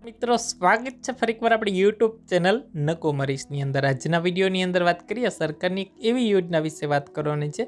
મિત્રો સ્વાગત છે ફરી એકવાર આપણી યુટ્યુબ ચેનલ નકોમરીશની અંદર। આજના વિડીયોની અંદર વાત કરીએ સરકારની એક એવી યોજના વિશે વાત કરવાની છે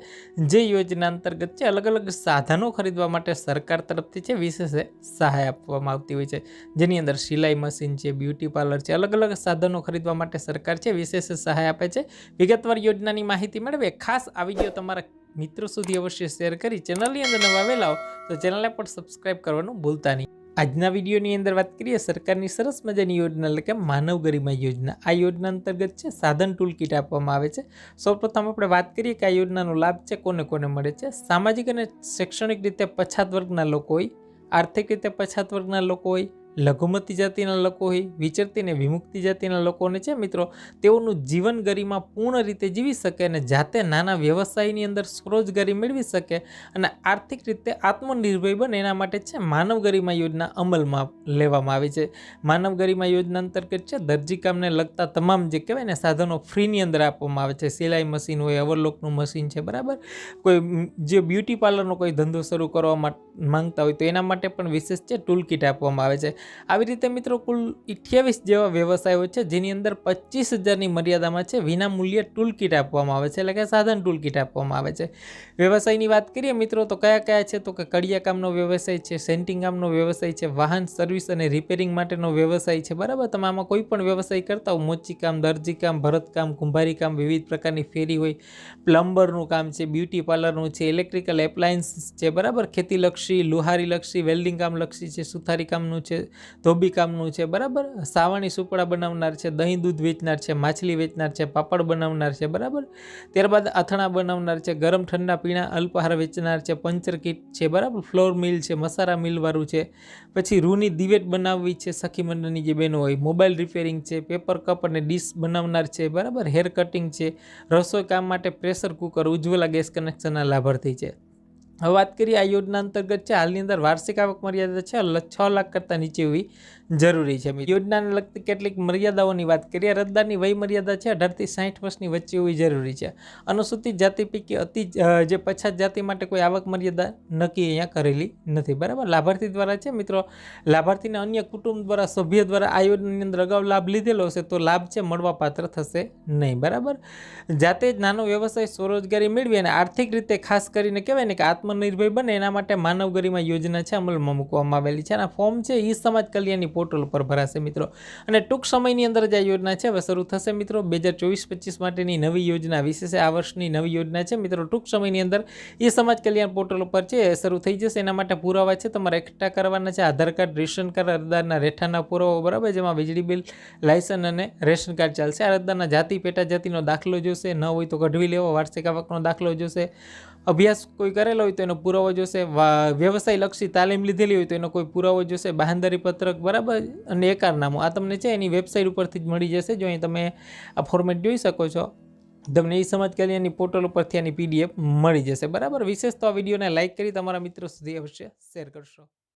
જે યોજના અંતર્ગત છે અલગ અલગ સાધનો ખરીદવા માટે સરકાર તરફથી છે વિશેષ સહાય આપવામાં આવતી હોય છે, જેની અંદર સિલાઈ મશીન છે, બ્યુટી પાર્લર છે, અલગ અલગ સાધનો ખરીદવા માટે સરકાર છે વિશેષ સહાય આપે છે। વિગતવાર યોજનાની માહિતી મેળવે ખાસ આ વિડીયો તમારા મિત્રો સુધી અવશ્ય શેર કરી ચેનલની અંદર નવા આવેલા હો તો ચેનલને પણ સબસ્ક્રાઇબ કરવાનું ભૂલતા નહીં। આજના વિડીયોની અંદર વાત કરીએ સરકારની સરસ મજાની યોજના એટલે કે માનવ ગરિમા યોજના। આ યોજના અંતર્ગત છે સાધન ટૂલ કીટ આપવામાં આવે છે। સૌપ્રથમ આપણે વાત કરીએ કે આ યોજનાનો લાભ છે કોને કોને મળે છે। સામાજિક અને શૈક્ષણિક રીતે પછાત વર્ગના લોકો હોય, આર્થિક રીતે પછાત વર્ગના લોકો હોય, લઘુમતી જાતિના લોકો હોય, વિચરતી અને વિમુક્તિ જાતિના લોકોને છે મિત્રો તેઓનું જીવન ગરિમા પૂર્ણ રીતે જીવી શકે અને જાતે નાના વ્યવસાયની અંદર સ્વરોજગારી મેળવી શકે અને આર્થિક રીતે આત્મનિર્ભર બને એના માટે છે માનવ ગરિમા યોજના અમલમાં લેવામાં આવી છે। માનવ ગરિમા યોજના અંતર્ગત છે દરજીકામને લગતા તમામ જે કહેવાય ને સાધનો ફ્રીની અંદર આપવામાં આવે છે। સિલાઈ મશીન હોય, ઓવરલોકનું મશીન છે, બરાબર। કોઈ જે બ્યુટી પાર્લરનો કોઈ ધંધો શરૂ કરવા માંગતા હોય તો એના માટે પણ વિશેષ છે ટૂલ કીટ આપવામાં આવે છે। આવી રીતે મિત્રો કુલ 28 જેવા વ્યવસાયો છે જેની અંદર 25,000ની મર્યાદામાં છે વિના મૂલ્યે ટૂલ કીટ આપવામાં આવે છે, એટલે કે સાધન ટૂલ કીટ આપવામાં આવે છે। વ્યવસાયની વાત કરીએ મિત્રો તો કયા કયા છે તો કે કડિયા કામનો વ્યવસાય છે, સેન્ટિંગ કામનો વ્યવસાય છે, વાહન સર્વિસ અને રિપેરિંગ માટેનો વ્યવસાય છે, બરાબર। તમે આમાં કોઈ પણ વ્યવસાય કરતા હો, મોચી કામ, દરજી કામ, ભરતકામ, કુંભારી કામ, વિવિધ પ્રકારની ફેરી હોય, પ્લમ્બરનું કામ છે, બ્યુટી પાર્લરનું છે, ઇલેક્ટ્રિકલ એપ્લાયન્સ છે, બરાબર, ખેતીલક્ષી, લુહારીલક્ષી, વેલ્ડિંગ કામલક્ષી છે, સુથારી કામનું છે, ધોબી કામનું છે, બરાબર, સાવણી સુપડા બનાવનાર છે, દહીં દૂધ વેચનાર છે, માછલી વેચનાર છે, પાપડ બનાવનાર છે, બરાબર। ત્યારબાદ અથાણા બનાવનાર છે, ગરમ ઠંડા પીણા અલ્પાહાર વેચનાર છે, પંચર કીટ છે, બરાબર, ફ્લોર મિલ છે, મસાલા મિલવાળું છે, પછી રૂની દિવેટ બનાવવી છે, સખી મંડળની જે બહેનો હોય, મોબાઈલ રિપેરિંગ છે, પેપર કપ અને ડીશ બનાવનાર છે, બરાબર, હેર કટિંગ છે, રસોઈ કામ માટે પ્રેશર કુકર, ઉજ્જવલા ગેસ કનેક્શનના લાભાર્થી છે। હવે વાત કરીએ આ યોજના અંતર્ગત છે હાલની અંદર વાર્ષિક આવક મર્યાદા છે 6 લાખ કરતાં નીચે હોવી જરૂરી છે। યોજનાને લગતી કેટલીક મર્યાદાઓની વાત કરીએ। અરજદારની વય મર્યાદા છે 18 થી 60 વર્ષની વચ્ચે હોવી જરૂરી છે। અનુસૂચિત જાતિ પૈકી જે પછાત જાતિ માટે કોઈ આવક મર્યાદા નક્કી અહીંયા કરેલી નથી, બરાબર। લાભાર્થી દ્વારા છે મિત્રો લાભાર્થીને અન્ય કુટુંબ દ્વારા સભ્ય દ્વારા આ યોજનાની અંદર અગાઉ લાભ લીધેલો હશે તો લાભ છે મળવા પાત્ર થશે નહીં, બરાબર। જાતે જ નાનો વ્યવસાય સ્વરોજગારી મેળવી અને આર્થિક રીતે ખાસ કરીને કહેવાય ને કે આત્મનિર્ભર બને એના માટે માનવ ગરિમા યોજના છે અમલમાં મૂકવામાં આવેલી છે। અને ફોર્મ છે ઈ સમાજ કલ્યાણની પોર્ટલ પર ભરાશે મિત્રો અને ટૂંક સમયની અંદર જ આ યોજના છે હવે શરૂ થશે મિત્રો। 2024-25 માટેની નવી યોજના વિશેષ આ વર્ષની નવી યોજના છે મિત્રો ટૂંક સમયની અંદર ઈ સમાજ કલ્યાણ પોર્ટલ ઉપર છે શરૂ થઈ જશે। એના માટે પુરાવા છે તમારે એકઠા કરવાના છે, આધાર કાર્ડ, રેશન કાર્ડ, અરજદારના રહેઠાણના પુરાવા, બરાબર, જેમાં વીજળી બિલ, લાયસન્સ અને રેશન કાર્ડ ચાલશે। અરજદારના જાતિ પેટા જાતિનો દાખલો જોશે, ન હોય તો કઢવી લેવો, વાર્ષિક આવકનો દાખલો જોશે, અભ્યાસ કોઈ કરેલો હોય તો એનો પુરાવો જોશે, વ્યવસાય લક્ષી તાલીમ લીધેલી હોય તો એનો કોઈ પુરાવો જોશે, બાંહેધરી પત્રક, બરાબર, અને એકારનામું આ તમને છે એની વેબસાઇટ ઉપરથી જ મળી જશે। જો અહીં તમે આ ફોર્મેટ જોઈ શકો છો, તમને ઈ સમાજ કલ્યાણની પોર્ટલ ઉપરથી આની PDF મળી જશે, બરાબર। વિશેષ તો આ વિડીયોને લાઇક કરી તમારા મિત્રો સુધી અવશ્ય શેર કરશો।